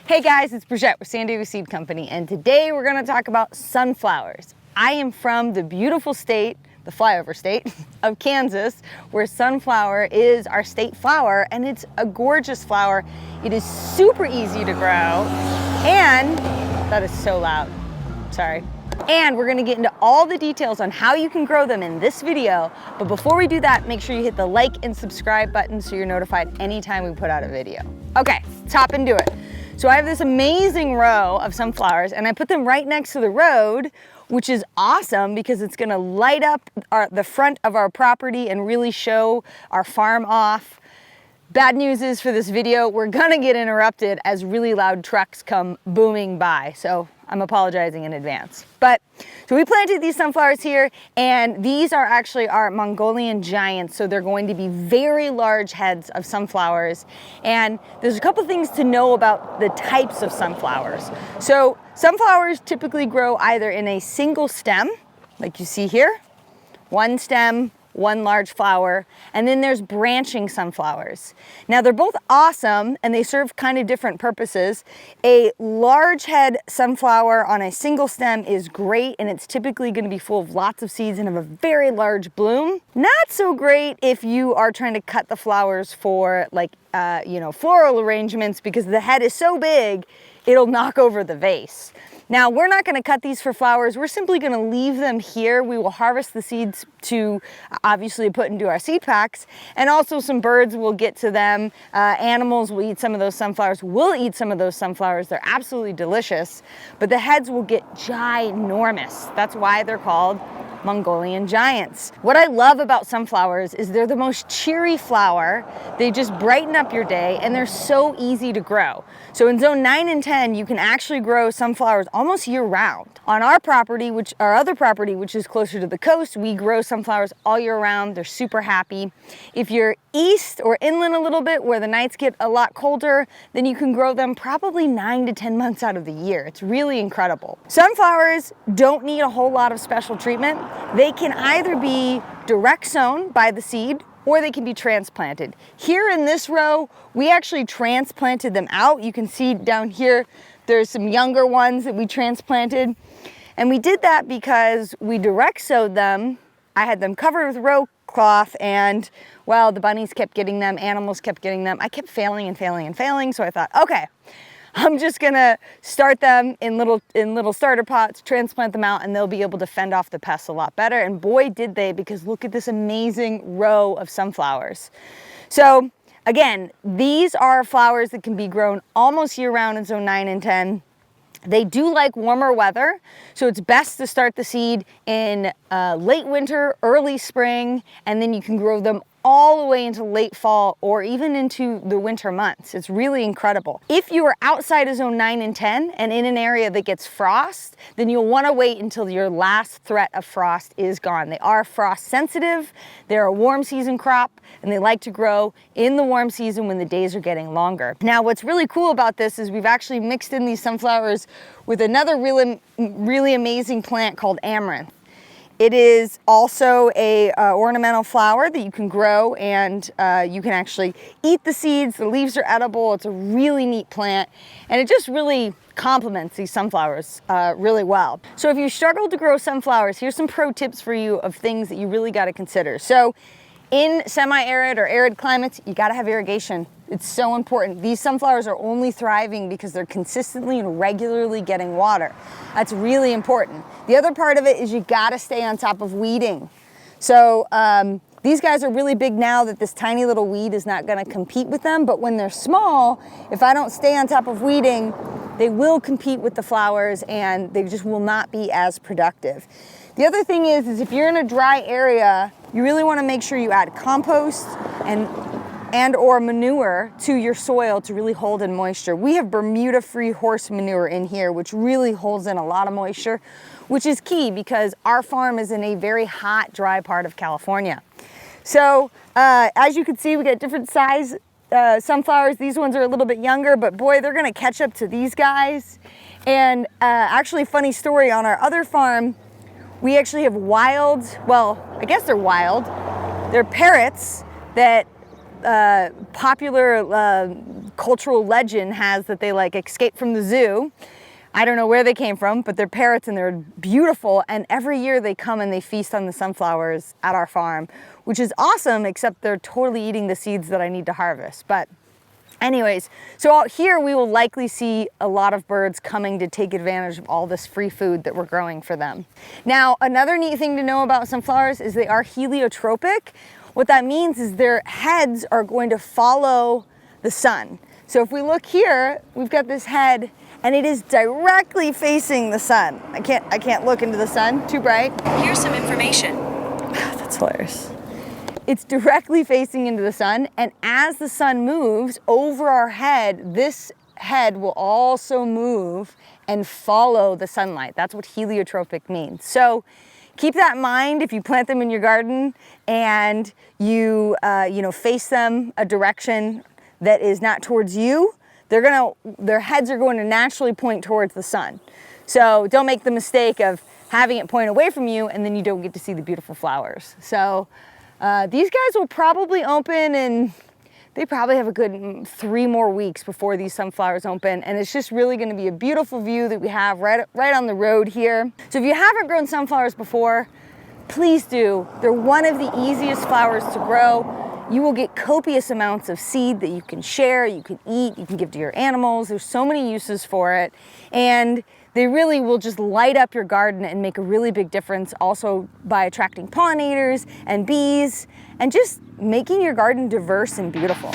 Hey guys, it's Bridget with San Diego Seed Company, and today we're gonna talk about sunflowers. I am from the beautiful state, the flyover state of Kansas, where sunflower is our state flower, and it's a gorgeous flower. It is super easy to grow, and that is so loud, sorry. And we're gonna get into all the details on how you can grow them in this video. But before we do that, make sure you hit the like and subscribe button so you're notified anytime we put out a video. Okay, let's hop into it. So I have this amazing row of sunflowers, and I put them right next to the road, which is awesome because it's gonna light up the front of our property and really show our farm off. Bad news is for this video, we're gonna get interrupted as really loud trucks come booming by. So I'm apologizing in advance. So we planted these sunflowers here, and these are actually our Mongolian Giants. So they're going to be very large heads of sunflowers. And there's a couple things to know about the types of sunflowers. So sunflowers typically grow either in a single stem, like you see here, one stem, one large flower, and then there's branching sunflowers. Now they're both awesome and they serve kind of different purposes. A large head sunflower on a single stem is great, and it's typically gonna be full of lots of seeds and have a very large bloom. Not so great if you are trying to cut the flowers for like, floral arrangements, because the head is so big, it'll knock over the vase. Now, we're not gonna cut these for flowers. We're simply gonna leave them here. We will harvest the seeds to obviously put into our seed packs, and also some birds will get to them. Animals will eat some of those sunflowers. We'll eat some of those sunflowers. They're absolutely delicious, but the heads will get ginormous. That's why they're called Mongolian Giants. What I love about sunflowers is they're the most cheery flower. They just brighten up your day, and they're so easy to grow. So in zone 9 and 10, you can actually grow sunflowers almost year round. On our property, our other property, which is closer to the coast, we grow sunflowers all year round. They're super happy. If you're east or inland a little bit, where the nights get a lot colder, then you can grow them probably 9 to 10 months out of the year. It's really incredible. Sunflowers don't need a whole lot of special treatment. They can either be direct sown by the seed, or they can be transplanted. Here in this row, we actually transplanted them out. You can see down here, there's some younger ones that we transplanted. And we did that because we direct sowed them. I had them covered with row cloth, and well, the bunnies kept getting them, animals kept getting them. I kept failing and failing and failing, so I thought, okay, I'm just gonna start them in little starter pots, transplant them out, and they'll be able to fend off the pests a lot better. And boy, did they, because look at this amazing row of sunflowers. So again, these are flowers that can be grown almost year round in zone 9 and 10. They do like warmer weather, so it's best to start the seed in late winter, early spring, and then you can grow them all the way into late fall or even into the winter months. It's really incredible. If you are outside of zone 9 and 10 and in an area that gets frost, then you'll want to wait until your last threat of frost is gone. They are frost sensitive, they're a warm season crop, and they like to grow in the warm season when the days are getting longer. Now, what's really cool about this is we've actually mixed in these sunflowers with another really amazing plant called Amaranth. It is also a ornamental flower that you can grow, and you can actually eat the seeds. The leaves are edible. It's a really neat plant, and it just really complements these sunflowers really well. So if you struggle to grow sunflowers, here's some pro tips for you of things that you really got to consider. So in semi-arid or arid climates, you got to have irrigation. It's so important. These sunflowers are only thriving because they're consistently and regularly getting water. That's really important. The other part of it is you gotta stay on top of weeding. So these guys are really big now that this tiny little weed is not gonna compete with them, but when they're small, if I don't stay on top of weeding, they will compete with the flowers and they just will not be as productive. The other thing is if you're in a dry area, you really wanna make sure you add compost and or manure to your soil to really hold in moisture. We have Bermuda-free horse manure in here, which really holds in a lot of moisture, which is key because our farm is in a very hot, dry part of California. So as you can see, we got different size sunflowers. These ones are a little bit younger, but boy, they're gonna catch up to these guys. And actually, funny story, on our other farm, we actually have wild, well, I guess they're wild. They're parrots that popular cultural legend has that they like escaped from the zoo. I don't know where they came from, but they're parrots and they're beautiful. And every year they come and they feast on the sunflowers at our farm, which is awesome, except they're totally eating the seeds that I need to harvest. But anyways, so out here we will likely see a lot of birds coming to take advantage of all this free food that we're growing for them. Now, another neat thing to know about sunflowers is they are heliotropic. What that means is their heads are going to follow the sun. So if we look here, we've got this head and it is directly facing the sun. I can't look into the sun, too bright. Here's some information. That's hilarious. It's directly facing into the sun, and as the sun moves over our head, this head will also move and follow the sunlight. That's what heliotropic means. So keep that in mind if you plant them in your garden and you face them a direction that is not towards you. Their heads are going to naturally point towards the sun. So don't make the mistake of having it point away from you and then you don't get to see the beautiful flowers. So these guys will probably open, and they probably have a good 3 more weeks before these sunflowers open, and it's just really going to be a beautiful view that we have right on the road here. So if you haven't grown sunflowers before, please do. They're one of the easiest flowers to grow. You will get copious amounts of seed that you can share, you can eat, you can give to your animals. There's so many uses for it, and they really will just light up your garden and make a really big difference also by attracting pollinators and bees and just making your garden diverse and beautiful.